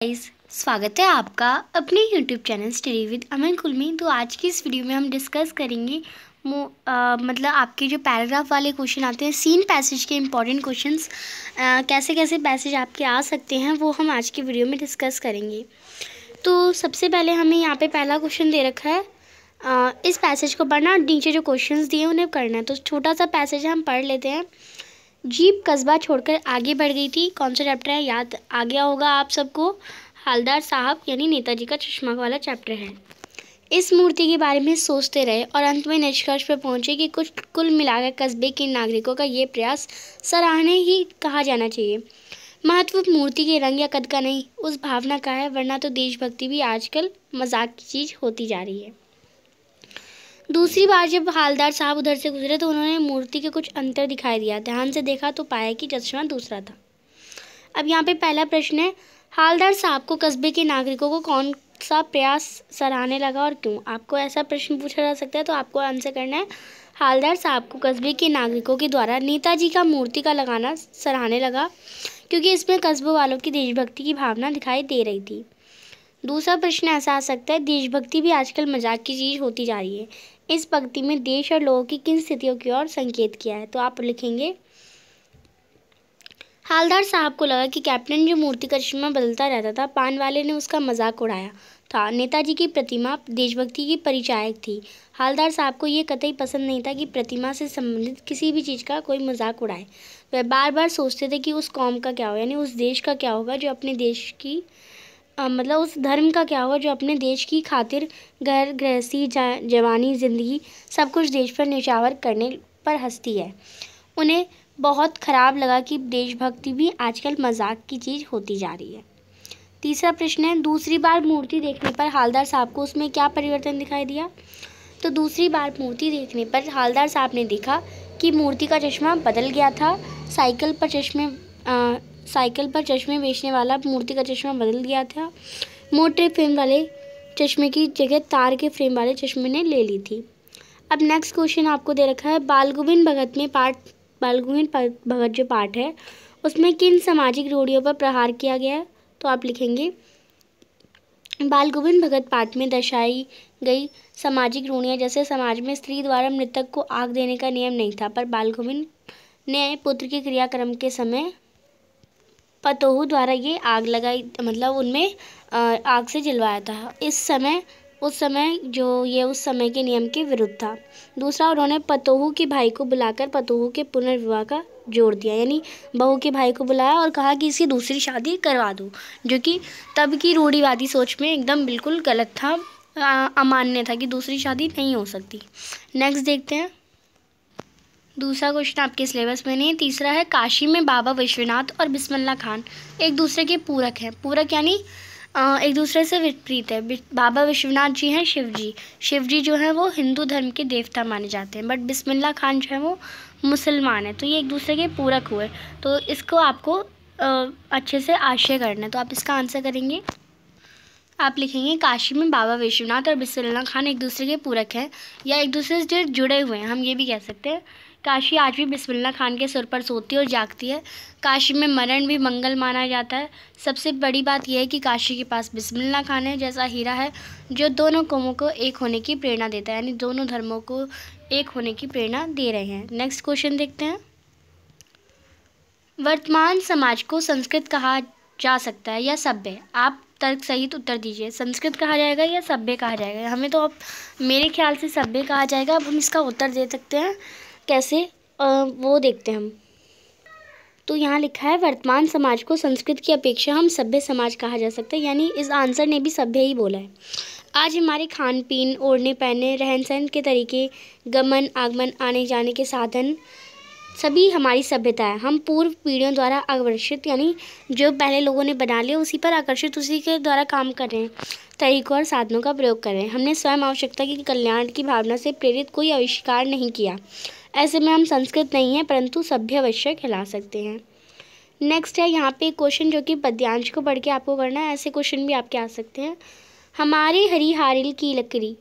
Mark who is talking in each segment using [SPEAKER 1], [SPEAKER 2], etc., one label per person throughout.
[SPEAKER 1] Guys, स्वागत है आपका अपने YouTube चैनल स्टडी विद अमन कुल में। तो आज की इस वीडियो में हम डिस्कस करेंगे मतलब आपके जो पैराग्राफ वाले क्वेश्चन आते हैं, सीन पैसेज के इम्पॉर्टेंट क्वेश्चंस कैसे कैसे पैसेज आपके आ सकते हैं वो हम आज की वीडियो में डिस्कस करेंगे। तो सबसे पहले हमें यहाँ पे पहला क्वेश्चन दे रखा है, इस पैसेज को पढ़ना, नीचे जो क्वेश्चंस दिए उन्हें करना है। तो छोटा सा पैसेज हम पढ़ लेते हैं। जीप कस्बा छोड़कर आगे बढ़ गई थी। कौन सा चैप्टर है, याद आ गया होगा आप सबको, हवलदार साहब यानी नेताजी का चश्मा वाला चैप्टर है। इस मूर्ति के बारे में सोचते रहे और अंत में निष्कर्ष पर पहुंचे कि कुल मिलाकर कस्बे के नागरिकों का ये प्रयास सराहनीय ही कहा जाना चाहिए। महत्व मूर्ति के रंग या कद का नहीं, उस भावना का है, वरना तो देशभक्ति भी आजकल मजाक की चीज़ होती जा रही है। दूसरी बार जब हवलदार साहब उधर से गुजरे तो उन्होंने मूर्ति के कुछ अंतर दिखाई दिया। ध्यान से देखा तो पाया कि चश्मा दूसरा था। अब यहाँ पे पहला प्रश्न है, हवलदार साहब को कस्बे के नागरिकों को कौन सा प्रयास सराहने लगा और क्यों। आपको ऐसा प्रश्न पूछा जा सकता है, तो आपको आंसर करना है, हवलदार साहब को कस्बे के नागरिकों के द्वारा नेताजी का मूर्ति का लगाना सराहने लगा, क्योंकि इसमें कस्बों वालों की देशभक्ति की भावना दिखाई दे रही थी। दूसरा प्रश्न ऐसा आ सकता है, देशभक्ति भी आजकल मजाक की चीज़ होती जा रही है। इस पंक्ति में देश और लोगों की किन स्थितियों की ओर संकेत किया है। तो आप लिखेंगे, हवलदार साहब को लगा कि कैप्टन जो मूर्ति का चश्मा बदलता रहता था, पान वाले ने उसका मजाक उड़ाया था। नेताजी की प्रतिमा देशभक्ति की परिचायक थी। हवलदार साहब को ये कतई पसंद नहीं था कि प्रतिमा से संबंधित किसी भी चीज़ का कोई मजाक उड़ाए। वह बार बार सोचते थे कि उस कौम का क्या होगा, यानी उस देश का क्या होगा जो अपने देश की मतलब उस धर्म का क्या होगा जो अपने देश की खातिर घर गृहस्थी जवानी ज़िंदगी सब कुछ देश पर न्यौछावर करने पर हंसती है। उन्हें बहुत ख़राब लगा कि देशभक्ति भी आजकल मजाक की चीज़ होती जा रही है। तीसरा प्रश्न है, दूसरी बार मूर्ति देखने पर हवलदार साहब को उसमें क्या परिवर्तन दिखाई दिया। तो दूसरी बार मूर्ति देखने पर हवलदार साहब ने देखा कि मूर्ति का चश्मा बदल गया था। साइकिल पर चश्मे बेचने वाला मूर्ति का चश्मा बदल गया था। मोटे फ्रेम वाले चश्मे की जगह तार के फ्रेम वाले चश्मे ने ले ली थी। अब नेक्स्ट क्वेश्चन आपको दे रखा है, बाल गोविंद भगत जो पाठ है उसमें किन सामाजिक रूढ़ियों पर प्रहार किया गया है। तो आप लिखेंगे, बाल गोविंद भगत पाठ में दर्शाई गई सामाजिक रूढ़ियाँ, जैसे समाज में स्त्री द्वारा मृतक को आग देने का नियम नहीं था, पर बाल गोविंद ने पुत्र के क्रियाक्रम के समय पतोहू द्वारा ये आग लगाई, मतलब उनमें आग से जलवाया था। उस समय के नियम के विरुद्ध था। दूसरा, उन्होंने पतोहू के भाई को बुलाकर पतोहू के पुनर्विवाह का जोर दिया, यानी बहू के भाई को बुलाया और कहा कि इसकी दूसरी शादी करवा दो, जो कि तब की रूढ़िवादी सोच में एकदम बिल्कुल गलत था, अमान्य था कि दूसरी शादी नहीं हो सकती। नेक्स्ट देखते हैं, दूसरा क्वेश्चन आपके सिलेबस में नहीं है। तीसरा है, काशी में बाबा विश्वनाथ और बिस्मिल्लाह खान एक दूसरे के पूरक हैं। पूरक यानी एक दूसरे से विपरीत है। बाबा विश्वनाथ जी हैं शिव जी जो है वो हिंदू धर्म के देवता माने जाते हैं, बट बिस्मिल्लाह खान जो है वो मुसलमान है। तो ये एक दूसरे के पूरक हुए, तो इसको आपको अच्छे से आशय करना है। तो आप इसका आंसर करेंगे, आप लिखेंगे, काशी में बाबा विश्वनाथ और बिस्मिल्लाह खान एक दूसरे के पूरक हैं, या एक दूसरे से जुड़े हुए हैं, हम ये भी कह सकते हैं। काशी आज भी बिस्मिल्लाह खान के सुर पर सोती और जागती है। काशी में मरण भी मंगल माना जाता है। सबसे बड़ी बात यह है कि काशी के पास बिस्मिल्लाह खान है जैसा हीरा है, जो दोनों कौमों को एक होने की प्रेरणा देता है, यानी दोनों धर्मों को एक होने की प्रेरणा दे रहे हैं। नेक्स्ट क्वेश्चन देखते हैं, वर्तमान समाज को संस्कृत कहा जा सकता है या सभ्य। आप तर्क सहित उत्तर दीजिए, संस्कृत कहा जाएगा या सभ्य कहा जाएगा। हमें तो अब मेरे ख्याल से सभ्य कहा जाएगा। अब हम इसका उत्तर दे सकते हैं कैसे, वो देखते हैं हम। तो यहाँ लिखा है, वर्तमान समाज को संस्कृत की अपेक्षा हम सभ्य समाज कहा जा सकता है, यानी इस आंसर ने भी सभ्य ही बोला है। आज हमारे खान पीन, ओढ़ने पहनने, रहन सहन के तरीके, गमन आगमन, आने जाने के साधन सभी हमारी सभ्यता है। हम पूर्व पीढ़ियों द्वारा आकर्षित, यानी जो पहले लोगों ने बना लिया उसी पर आकर्षित, उसी के द्वारा काम कर रहे हैं, तरीकों और साधनों का प्रयोग कर रहे हैं। हमने स्वयं आवश्यकता की कल्याण की भावना से प्रेरित कोई आविष्कार नहीं किया। ऐसे में हम संस्कृत नहीं हैं, परंतु सभ्य अवश्य कहला सकते हैं। नेक्स्ट है यहाँ पे क्वेश्चन जो कि पद्यांश को पढ़ के आपको करना है। ऐसे क्वेश्चन भी आपके आ सकते हैं। हमारे हरी हारिल की लकड़ी,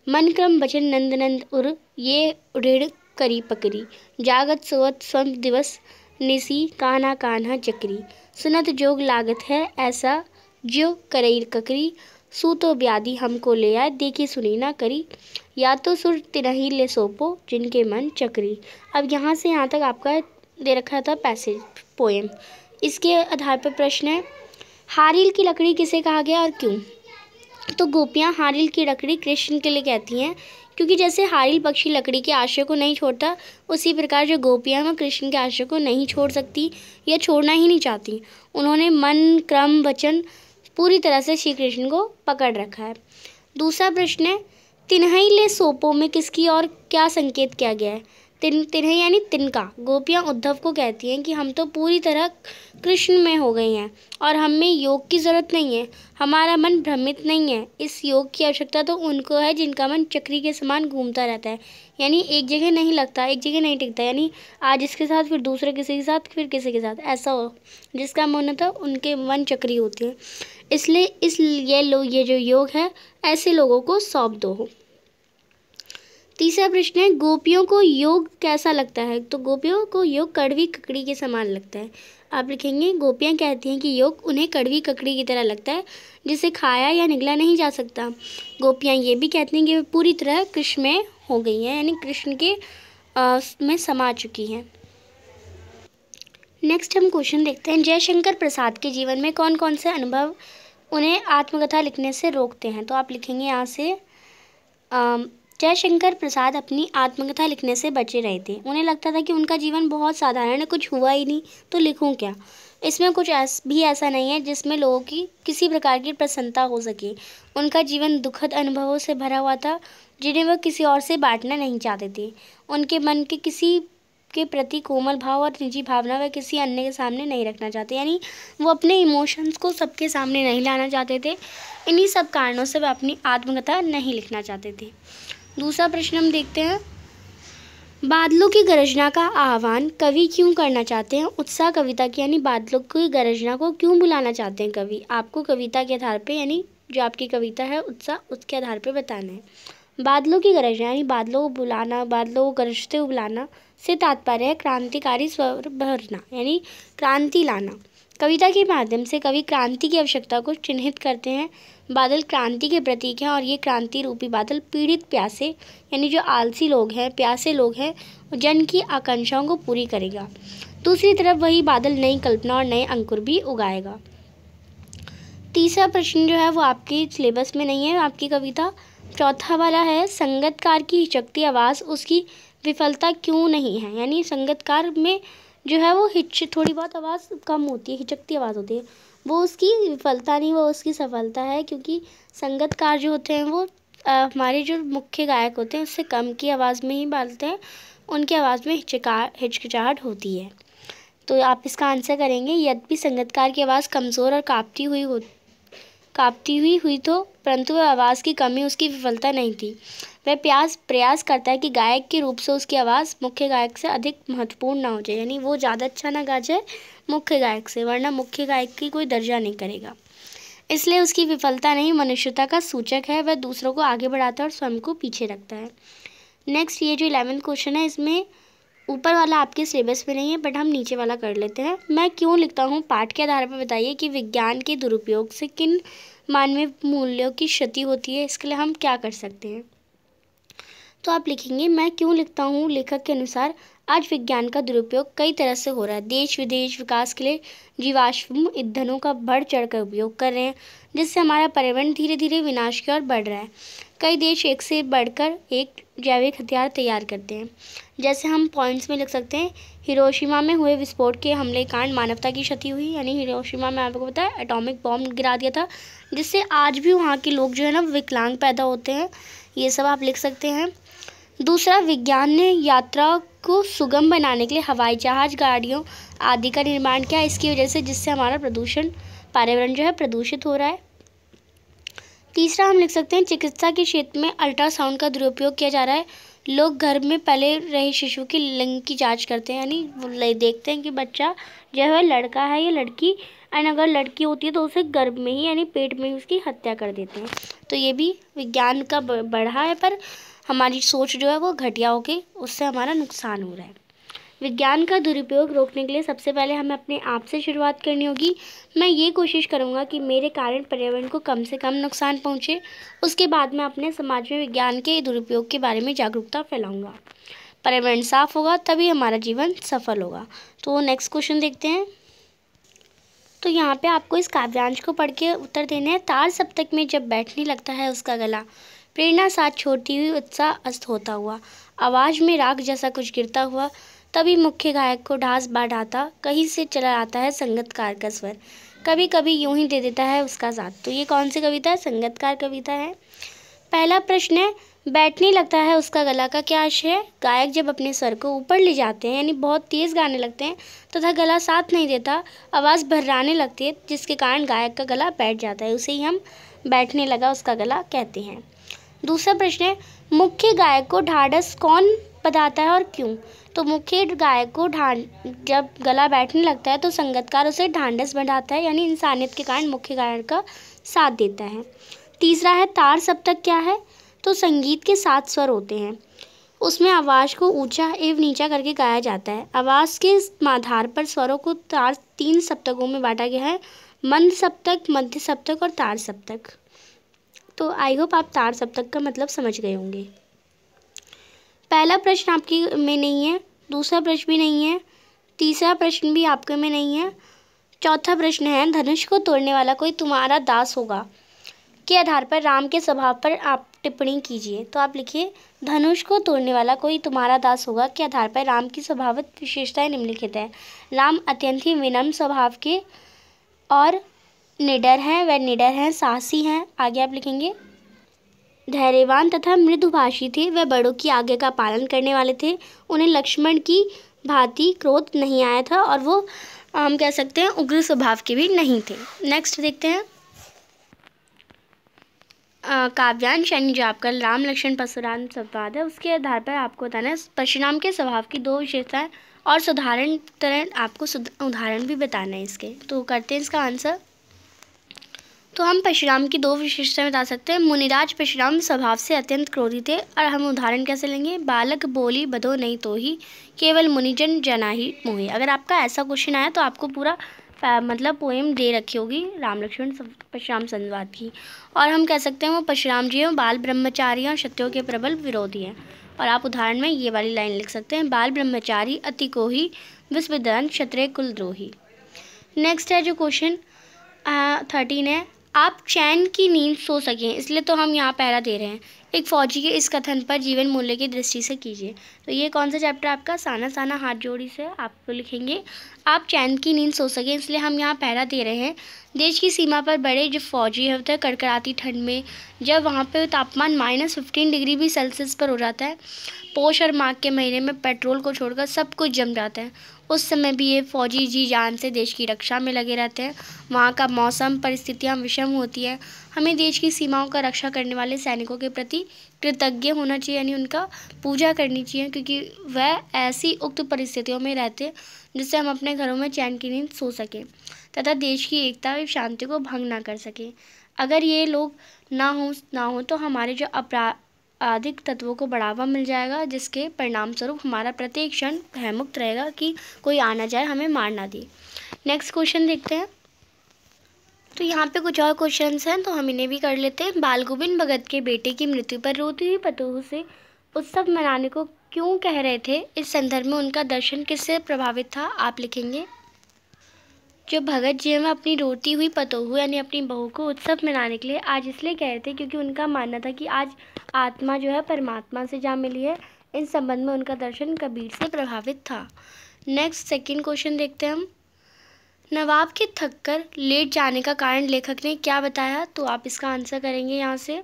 [SPEAKER 1] मन क्रम बचन नंद नंद उर, ये ऋण करी पकड़ी, जागत सोवत स्वम दिवस निसी, कान्हा कान्हा चक्री, सुनत जोग लागत है ऐसा ज्यो करई ककरी, सू तो ब्याधी हमको ले आए, देखी सुनी ना करी, या तो सुर तिनहि ले सोपो, जिनके मन चकरी। अब यहाँ से यहाँ तक आपका दे रखा था पैसेज पोएम। इसके आधार पर प्रश्न है, हारील की लकड़ी किसे कहा गया और क्यों? तो गोपियाँ हारील की लकड़ी कृष्ण के लिए कहती हैं, क्योंकि जैसे हारील पक्षी लकड़ी के आश्रय को नहीं छोड़ता, उसी प्रकार जो गोपियाँ वो कृष्ण के आश्रय को नहीं छोड़ सकती या छोड़ना ही नहीं चाहती। उन्होंने मन, क्रम, वचन पूरी तरह से श्री कृष्ण को पकड़ रखा है। दूसरा प्रश्न है, तिन्हई ले सोपो में किसकी और क्या संकेत किया गया है? तिन्हई यानी तिनका। गोपियाँ उद्धव को कहती हैं कि हम तो पूरी तरह कृष्ण में हो गई हैं और हमें योग की ज़रूरत नहीं है, हमारा मन भ्रमित नहीं है। इस योग की आवश्यकता तो उनको है जिनका मन चक्री के समान घूमता रहता है, यानी एक जगह नहीं लगता, एक जगह नहीं टिकता, यानी आज इसके साथ फिर दूसरे किसी के साथ फिर किसी के साथ, ऐसा हो जिसका मन होता है उनके मन चक्री होती है। इसलिए ये जो योग है ऐसे लोगों को सौंप दो। तीसरा प्रश्न है, गोपियों को योग कैसा लगता है? तो गोपियों को योग कड़वी ककड़ी के समान लगता है। आप लिखेंगे, गोपियाँ कहती हैं कि योग उन्हें कड़वी ककड़ी की तरह लगता है, जिसे खाया या निगला नहीं जा सकता। गोपियाँ ये भी कहती हैं कि वे पूरी तरह कृष्ण में हो गई हैं, यानी कृष्ण के में समा चुकी हैं। नेक्स्ट हम क्वेश्चन देखते हैं, जयशंकर प्रसाद के जीवन में कौन कौन से अनुभव उन्हें आत्मकथा लिखने से रोकते हैं? तो आप लिखेंगे यहाँ से, जयशंकर प्रसाद अपनी आत्मकथा लिखने से बचे रहे थे। उन्हें लगता था कि उनका जीवन बहुत साधारण है, कुछ हुआ ही नहीं तो लिखूं क्या। इसमें कुछ ऐसा नहीं है जिसमें लोगों की किसी प्रकार की प्रसन्नता हो सके। उनका जीवन दुखद अनुभवों से भरा हुआ था, जिन्हें वह किसी और से बांटना नहीं चाहते थे। उनके मन के किसी के प्रति कोमल भाव और निजी भावना वह किसी अन्य के सामने नहीं रखना चाहते, यानी वो अपने इमोशंस को सबके सामने नहीं लाना चाहते थे। इन्हीं सब कारणों से वह अपनी आत्मकथा नहीं लिखना चाहते थे। दूसरा प्रश्न हम देखते हैं, बादलों की गरजना का आह्वान कवि क्यों करना चाहते हैं? उत्साह कविता की, यानी बादलों की गरजना को क्यों बुलाना चाहते हैं कवि? आपको कविता के आधार पे, यानी जो आपकी कविता है उत्साह, उसके आधार पे बताना है। बादलों की गरजना यानी बादलों को बुलाना, बादलों को गरजते हुए बुलाना से तात्पर्य है क्रांतिकारी स्वर भरना, यानी क्रांति लाना। कविता के माध्यम से कवि क्रांति की आवश्यकता को चिन्हित करते हैं। बादल क्रांति के प्रतीक हैं और ये क्रांति रूपी बादल पीड़ित प्यासे, यानी जो आलसी लोग हैं, प्यासे लोग हैं, जन की आकांक्षाओं को पूरी करेगा। दूसरी तरफ वही बादल नई कल्पना और नए अंकुर भी उगाएगा। तीसरा प्रश्न जो है वो आपके सिलेबस में नहीं है, आपकी कविता। चौथा वाला है, संगीतकार की हिचकती आवाज़ उसकी विफलता क्यों नहीं है? यानी संगीतकार में जो है वो थोड़ी बहुत आवाज़ कम होती है, हिचकती आवाज़ होती है, वो उसकी विफलता नहीं, वो उसकी सफलता है। क्योंकि संगीतकार जो होते हैं वो हमारे जो मुख्य गायक होते हैं उससे कम की आवाज़ में ही बोलते हैं, उनकी आवाज़ में हिचकिचाहट होती है। तो आप इसका आंसर करेंगे, यद्यपि संगीतकार की आवाज़ कमज़ोर और काँपती हुई तो परंतु वह आवाज़ की कमी उसकी विफलता नहीं थी। वह प्रयास करता है कि गायक के रूप से उसकी आवाज़ मुख्य गायक से अधिक महत्वपूर्ण ना हो जाए, यानी वो ज़्यादा अच्छा ना गा जाए मुख्य गायक से, वरना मुख्य गायक की कोई दर्जा नहीं करेगा। इसलिए उसकी विफलता नहीं, मनुष्यता का सूचक है। वह दूसरों को आगे बढ़ाता है और स्वयं को पीछे रखता है। नेक्स्ट, ये जो 11th क्वेश्चन है, इसमें ऊपर वाला आपके सिलेबस में नहीं है, बट हम नीचे वाला कर लेते हैं। मैं क्यों लिखता हूँ पाठ के आधार पर बताइए कि विज्ञान के दुरुपयोग से किन मानवीय मूल्यों की क्षति होती है, इसके लिए हम क्या कर सकते हैं। तो आप लिखेंगे, मैं क्यों लिखता हूँ लेखक के अनुसार आज विज्ञान का दुरुपयोग कई तरह से हो रहा है। देश विदेश विकास के लिए जीवाश्म ईंधनों का बढ़ चढ़ कर उपयोग कर रहे हैं, जिससे हमारा पर्यावरण धीरे धीरे विनाश की ओर बढ़ रहा है। कई देश एक से बढ़कर एक जैविक हथियार तैयार करते हैं। जैसे हम पॉइंट्स में लिख सकते हैं, हिरोशिमा में हुए विस्फोट के हमले कांड मानवता की क्षति हुई, यानी हिरोशिमा में आपको पता है एटॉमिक बॉम्ब गिरा दिया था, जिससे आज भी वहाँ के लोग जो है ना विकलांग पैदा होते हैं। ये सब आप लिख सकते हैं। दूसरा, विज्ञान ने यात्रा को सुगम बनाने के लिए हवाई जहाज, गाड़ियों आदि का निर्माण किया, इसकी वजह से जिससे हमारा पर्यावरण जो है प्रदूषित हो रहा है। तीसरा, हम लिख सकते हैं चिकित्सा के क्षेत्र में अल्ट्रासाउंड का दुरुपयोग किया जा रहा है। लोग घर में पले रहे शिशु की लिंग की जांच करते हैं, यानी वो देखते हैं कि बच्चा जो है लड़का है या लड़की, एंड अगर लड़की होती है तो उसे गर्भ में ही यानी पेट में ही उसकी हत्या कर देते हैं। तो ये भी विज्ञान का बढ़ा है, पर हमारी सोच जो है वो घटिया होके उससे हमारा नुकसान हो रहा है। विज्ञान का दुरुपयोग रोकने के लिए सबसे पहले हमें अपने आप से शुरुआत करनी होगी। मैं ये कोशिश करूँगा कि मेरे कारण पर्यावरण को कम से कम नुकसान पहुँचे। उसके बाद मैं अपने समाज में विज्ञान के दुरुपयोग के बारे में जागरूकता फैलाऊँगा। पर्यावरण साफ होगा तभी हमारा जीवन सफल होगा। तो नेक्स्ट क्वेश्चन देखते हैं। तो यहाँ पे आपको इस काव्यांश को पढ़ के उत्तर देने हैं। तार सप्तक में जब बैठने लगता है उसका गला, प्रेरणा साथ छोड़ती हुई उत्साह अस्त होता हुआ, आवाज़ में राग जैसा कुछ गिरता हुआ, तभी मुख्य गायक को ढास बढ़ाता कहीं से चला आता है संगीतकार का स्वर, कभी कभी यूं ही दे देता है उसका साथ। तो ये कौन सी कविता है? संगीतकार कविता है। पहला प्रश्न है, बैठने लगता है उसका गला का क्या आशय है? गायक जब अपने स्वर को ऊपर ले जाते हैं यानी बहुत तेज़ गाने लगते हैं तथा गला साथ नहीं देता, आवाज़ भर्राने लगती है जिसके कारण गायक का गला बैठ जाता है, उसे ही हम बैठने लगा उसका गला कहते हैं। दूसरा प्रश्न है, मुख्य गायक को ढाढ़स कौन बधाता है और क्यों? तो मुख्य गायक को जब गला बैठने लगता है तो संगीतकार उसे ढाढ़स बढ़ाता है यानी इंसानियत के कारण मुख्य गायक का साथ देता है। तीसरा है, तार सप्तक क्या है? तो संगीत के 7 स्वर होते हैं, उसमें आवाज़ को ऊंचा एवं नीचा करके गाया जाता है। आवाज़ के आधार पर स्वरों को 3 सप्तकों में बांटा गया है, मंद सप्तक, मध्य सप्तक और तार सप्तक। तो आई होप आप तार सप्तक का मतलब समझ गए होंगे। पहला प्रश्न आपकी में नहीं है, दूसरा प्रश्न भी नहीं है, तीसरा प्रश्न भी आपके में नहीं है। चौथा प्रश्न है, धनुष को तोड़ने वाला कोई तुम्हारा दास होगा के आधार पर राम के स्वभाव पर आप टिप्पणी कीजिए। तो आप लिखिए, धनुष को तोड़ने वाला कोई तुम्हारा दास होगा के आधार पर राम की स्वभावत विशेषताएं निम्नलिखित है। राम अत्यंत ही विनम्र स्वभाव के और निडर हैं, वह निडर हैं, साहसी हैं। आगे आप लिखेंगे, धैर्यवान तथा मृदुभाषी थे, वह बड़ों की आज्ञा का पालन करने वाले थे, उन्हें लक्ष्मण की भांति क्रोध नहीं आया था और वो हम कह सकते हैं उग्र स्वभाव के भी नहीं थे। नेक्स्ट देखते हैं, काव्यांश यानी जो आपका राम लक्ष्मण परशुराम संवाद है उसके आधार पर आपको बताना है परशुराम के स्वभाव की 2 विशेषताएं और आपको उदाहरण भी बताना है इसके। तो करते हैं इसका आंसर। तो हम परशुराम की 2 विशेषताएं बता सकते हैं। मुनिराज परशुराम स्वभाव से अत्यंत क्रोधी थे और हम उदाहरण कैसे लेंगे, बालक बोली बधो नहीं तो ही, केवल मुनिजन जना ही मोहि। अगर आपका ऐसा क्वेश्चन आया तो आपको पूरा मतलब पोएम दे रखी होगी राम लक्ष्मण परशुराम संवाद की, और हम कह सकते हैं वो परशुराम जी हैं बाल ब्रह्मचारी और क्षत्रियों के प्रबल विरोधी हैं। और आप उदाहरण में ये वाली लाइन लिख सकते हैं, बाल ब्रह्मचारी अति कोही विस्विदन क्षत्रिय कुलद्रोही। नेक्स्ट है जो क्वेश्चन 13 है, आप चैन की नींद सो सकें इसलिए तो हम यहाँ पहरा दे रहे हैं, एक फौजी के इस कथन पर जीवन मूल्य की दृष्टि से कीजिए। तो ये कौन सा चैप्टर आपका, साना साना हाथ जोड़ी से आप लिखेंगे, आप चैन की नींद सो सकें इसलिए हम यहाँ पहरा दे रहे हैं। देश की सीमा पर बड़े जो फौजी होते हैं कड़कड़ाती ठंड में जब वहाँ पे तापमान -15 डिग्री भी सेल्सियस पर हो जाता है, पोष और माघ के महीने में पेट्रोल को छोड़कर सब कुछ जम जाता है, उस समय भी ये फौजी जी जान से देश की रक्षा में लगे रहते हैं। वहाँ का मौसम परिस्थितियाँ विषम होती है, हमें देश की सीमाओं का रक्षा करने वाले सैनिकों के प्रति कृतज्ञ होना चाहिए यानी उनका पूजा करनी चाहिए, क्योंकि वह ऐसी उक्त परिस्थितियों में रहते जिससे हम अपने घरों में चैन की नींद सो सकें तथा देश की एकता व शांति को भंग ना कर सकें। अगर ये लोग ना हो तो हमारे जो आपराधिक तत्वों को बढ़ावा मिल जाएगा, जिसके परिणाम स्वरूप हमारा प्रत्येक क्षण भयमुक्त रहेगा कि कोई आना जाए हमें मार ना दे। नेक्स्ट क्वेश्चन देखते हैं। तो यहाँ पे कुछ और क्वेश्चंस हैं तो हम इन्हें भी कर लेते हैं। बाल गोविंद भगत के बेटे की मृत्यु पर रोती हुई पतोह से उत्सव मनाने को क्यों कह रहे थे, इस संदर्भ में उनका दर्शन किससे प्रभावित था, आप लिखेंगे। जो भगत जी हैं अपनी रोती हुई पतोह यानी अपनी बहू को उत्सव मनाने के लिए आज इसलिए कह रहे थे क्योंकि उनका मानना था कि आज आत्मा जो है परमात्मा से जा मिली है। इस संबंध में उनका दर्शन कबीर से प्रभावित था। नेक्स्ट सेकंड क्वेश्चन देखते हैं हम। नवाब के थककर लेट जाने का कारण लेखक ने क्या बताया, तो आप इसका आंसर करेंगे यहाँ से।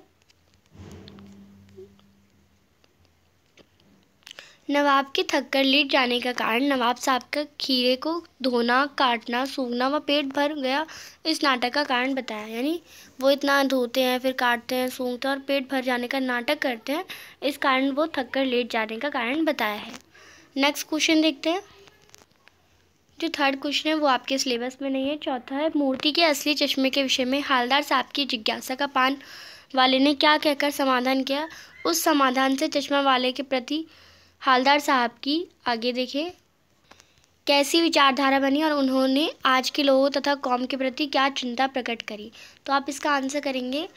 [SPEAKER 1] नवाब के थककर लेट जाने का कारण नवाब साहब का खीरे को धोना, काटना, सूंघना व पेट भर गया इस नाटक का कारण बताया। यानी वो इतना धोते हैं फिर काटते हैं सूंघते हैं और पेट भर जाने का नाटक करते हैं, इस कारण वो थककर लेट जाने का कारण बताया है। नेक्स्ट क्वेश्चन देखते हैं। जो थर्ड क्वेश्चन है वो आपके सिलेबस में नहीं है। चौथा है, मूर्ति के असली चश्मे के विषय में हालदार साहब की जिज्ञासा का पान वाले ने क्या कहकर समाधान किया, उस समाधान से चश्मा वाले के प्रति हालदार साहब की, आगे देखें, कैसी विचारधारा बनी और उन्होंने आज के लोगों तथा कौम के प्रति क्या चिंता प्रकट करी। तो आप इसका आंसर करेंगे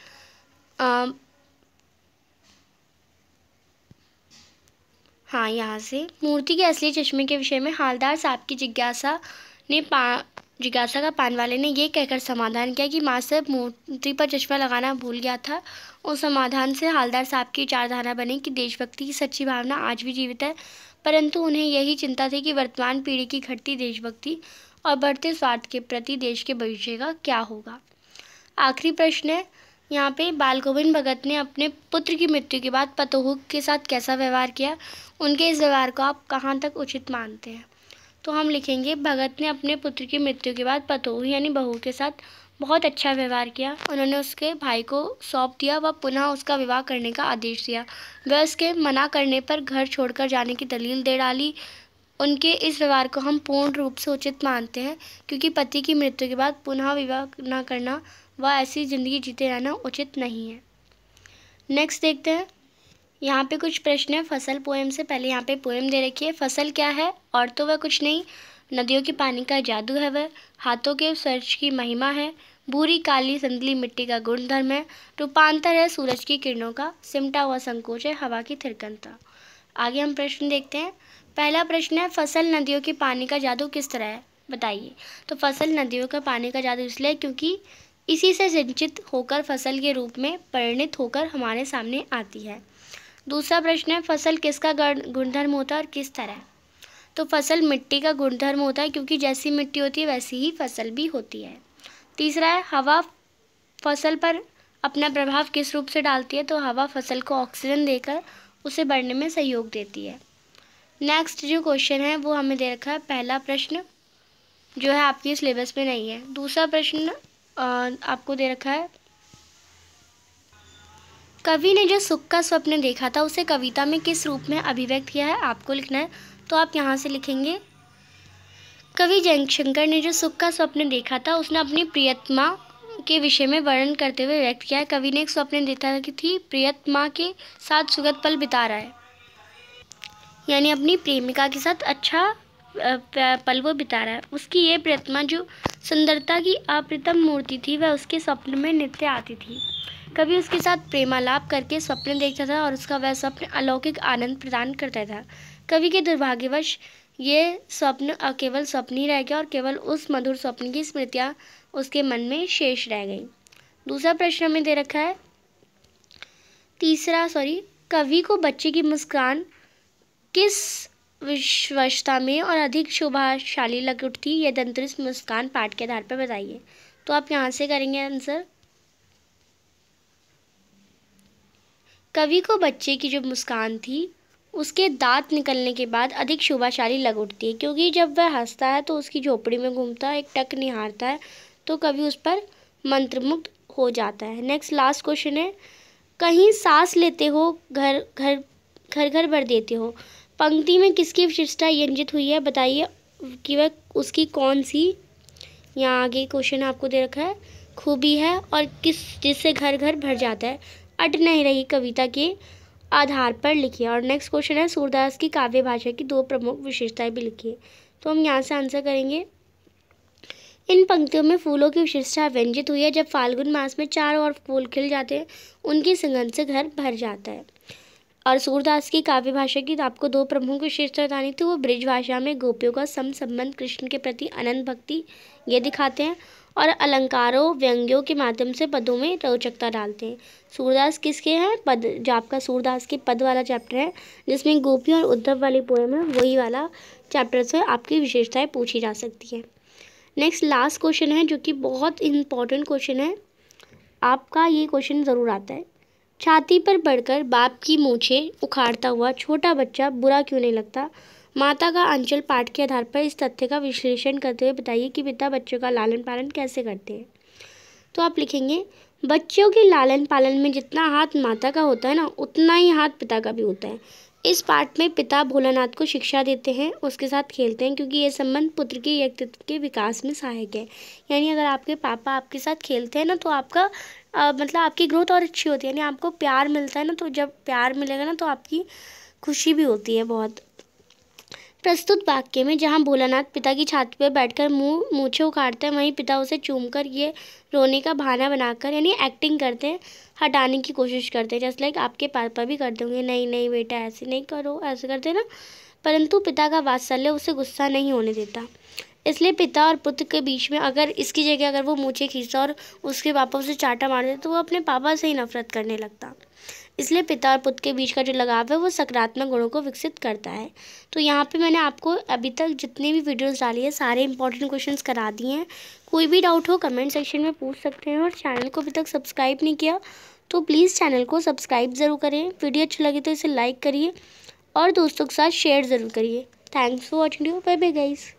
[SPEAKER 1] हाँ, यहाँ से मूर्ति के असली चश्मे के विषय में हालदार साहब की जिज्ञासा का पानवाले ने ये कहकर समाधान किया कि माँ साहब मूर्ति पर चश्मा लगाना भूल गया था। उस समाधान से हालदार साहब की विचारधारा बनी कि देशभक्ति की सच्ची भावना आज भी जीवित है, परंतु उन्हें यही चिंता थी कि वर्तमान पीढ़ी की घटती देशभक्ति और बढ़ते स्वार्थ के प्रति देश के भविष्य का क्या होगा। आखिरी प्रश्न है यहाँ पे, बाल गोविंद भगत ने अपने पुत्र की मृत्यु के बाद पतोहू के साथ कैसा व्यवहार किया, उनके इस व्यवहार को आप कहाँ तक उचित मानते हैं। तो हम लिखेंगे, भगत ने अपने पुत्र की मृत्यु के बाद पतोहू यानी बहू के साथ बहुत अच्छा व्यवहार किया। उन्होंने उसके भाई को सौंप दिया व पुनः उसका विवाह करने का आदेश दिया। वह उसके मना करने पर घर छोड़कर जाने की दलील दे डाली। उनके इस व्यवहार को हम पूर्ण रूप से उचित मानते हैं, क्योंकि पति की मृत्यु के बाद पुनः विवाह न करना व ऐसी ज़िंदगी जीते रहना उचित नहीं है। नेक्स्ट देखते हैं, यहाँ पे कुछ प्रश्न है फसल पोएम से। पहले यहाँ पे पोएम दे रखी है। फसल क्या है, और तो वह कुछ नहीं, नदियों के पानी का जादू है वह, हाथों के स्पर्श की महिमा है, भूरी काली संदली मिट्टी का गुणधर्म है, रूपांतर है सूरज की किरणों का, सिमटा हुआ संकोच है हवा की थिरकनता। आगे हम प्रश्न देखते हैं। पहला प्रश्न है, फसल नदियों के पानी का जादू किस तरह है, बताइए। तो फसल नदियों का पानी का जादू इसलिए क्योंकि इसी से सिंचित होकर फसल के रूप में परिणित होकर हमारे सामने आती है। दूसरा प्रश्न है, फसल किसका गुणधर्म होता है और किस तरह। तो फसल मिट्टी का गुणधर्म होता है, क्योंकि जैसी मिट्टी होती है वैसी ही फसल भी होती है। तीसरा है, हवा फसल पर अपना प्रभाव किस रूप से डालती है। तो हवा फसल को ऑक्सीजन देकर उसे बढ़ने में सहयोग देती है। नेक्स्ट जो क्वेश्चन है वो हमें दे रखा है, पहला प्रश्न जो है आपके सिलेबस में नहीं है। दूसरा प्रश्न आपको दे रखा है, कवि ने जो सुख का स्वप्न देखा था उसे कविता में किस रूप में अभिव्यक्त किया है, आपको लिखना है। तो आप यहाँ से लिखेंगे, कवि जयशंकर ने जो सुख का स्वप्न देखा था उसने अपनी प्रियतमा के विषय में वर्णन करते हुए व्यक्त किया है। कवि ने एक स्वप्न देखा थी, प्रियतमा के साथ सुखद पल बिता रहा है, यानी अपनी प्रेमिका के साथ अच्छा पल वो बिता रहा है। उसकी ये प्रियतमा जो सुंदरता की अप्रतिम मूर्ति थी वह उसके स्वप्न में नित्य आती थी। कभी उसके साथ प्रेमालाप करके स्वप्न देखता था और उसका वह स्वप्न अलौकिक आनंद प्रदान करता था। कवि के दुर्भाग्यवश ये स्वप्न केवल स्वप्न ही रह गया और केवल उस मधुर स्वप्न की स्मृतियाँ उसके मन में शेष रह गई। दूसरा प्रश्न हमें दे रखा है, कवि को बच्चे की मुस्कान किस विश्वसता में और अधिक शोभाशाली लग उठती, यह दंतरिस मुस्कान पाठ के आधार पर बताइए। तो आप यहाँ से करेंगे आंसर, कवि को बच्चे की जो मुस्कान थी उसके दांत निकलने के बाद अधिक शोभाशाली लग उठती है, क्योंकि जब वह हंसता है तो उसकी झोपड़ी में घूमता है, एक टक निहारता है तो कवि उस पर मंत्रमुग्ध हो जाता है। नेक्स्ट लास्ट क्वेश्चन है, कहीं सांस लेते हो घर घर घर घर भर देते हो, पंक्ति में किसकी विशेषता यंजित हुई है, बताइए कि वह उसकी कौन सी, यहाँ आगे क्वेश्चन आपको दे रखा है, खूबी है और किस जिससे घर घर भर जाता है, अट नहीं रही कविता के आधार पर लिखिए। और नेक्स्ट क्वेश्चन है, सूरदास की काव्य भाषा की दो प्रमुख विशेषताएं भी लिखिए। तो हम यहाँ से आंसर करेंगे, इन पंक्तियों में फूलों की विशेषता व्यंजित हुई है। जब फाल्गुन मास में चारों ओर फूल खिल जाते हैं उनकी सुगंध से घर भर जाता है। और सूरदास की काव्य भाषा की आपको दो प्रमुख विशेषता बतानी थी, वो ब्रिज भाषा में गोपियों का संबंध कृष्ण के प्रति अनंत भक्ति ये दिखाते हैं और अलंकारों व्यंग्यों के माध्यम से पदों में रोचकता डालते हैं। सूरदास किसके हैं, पद, जो आपका सूरदास के पद वाला चैप्टर है जिसमें गोपी और उद्धव वाली पोएम है, वही वाला चैप्टर से आपकी विशेषताएं पूछी जा सकती है। नेक्स्ट लास्ट क्वेश्चन है जो कि बहुत इंपॉर्टेंट क्वेश्चन है, आपका ये क्वेश्चन ज़रूर आता है, छाती पर बढ़कर बाप की मूछें उखाड़ता हुआ छोटा बच्चा बुरा क्यों नहीं लगता, माता का अंचल पाठ के आधार पर इस तथ्य का विश्लेषण करते हुए बताइए कि पिता बच्चों का लालन पालन कैसे करते हैं। तो आप लिखेंगे, बच्चों के लालन पालन में जितना हाथ माता का होता है ना, उतना ही हाथ पिता का भी होता है। इस पाठ में पिता भोलानाथ को शिक्षा देते हैं, उसके साथ खेलते हैं, क्योंकि ये संबंध पुत्र के व्यक्तित्व के विकास में सहायक है। यानी अगर आपके पापा आपके साथ खेलते हैं ना तो आपका मतलब आपकी ग्रोथ और अच्छी होती है, यानी आपको प्यार मिलता है ना, तो जब प्यार मिलेगा ना तो आपकी खुशी भी होती है बहुत। प्रस्तुत वाक्य में जहाँ भोलानाथ पिता की छाती पर बैठकर मूछें उखाड़ते हैं, वहीं पिता उसे चूमकर ये रोने का बहाना बनाकर यानी एक्टिंग करते हैं, हटाने की कोशिश करते हैं। जैसे लाइक आपके पापा भी करते होंगे, नहीं नहीं बेटा ऐसे नहीं करो, ऐसे करते ना, परंतु पिता का वात्सल्य उसे गुस्सा नहीं होने देता। इसलिए पिता और पुत्र के बीच में अगर इसकी जगह अगर वो मूछें खींचता और उसके पापा उसे चाटा मार देते तो वो अपने पापा से ही नफरत करने लगता। इसलिए पिता और पुत्र के बीच का जो लगाव है वो सकारात्मक गुणों को विकसित करता है। तो यहाँ पे मैंने आपको अभी तक जितने भी वीडियोस डाली है सारे इंपॉर्टेंट क्वेश्चंस करा दिए हैं। कोई भी डाउट हो कमेंट सेक्शन में पूछ सकते हैं, और चैनल को अभी तक सब्सक्राइब नहीं किया तो प्लीज़ चैनल को सब्सक्राइब ज़रूर करें। वीडियो अच्छी लगी तो इसे लाइक करिए और दोस्तों के साथ शेयर ज़रूर करिए। Thanks for watching, bye bye guys.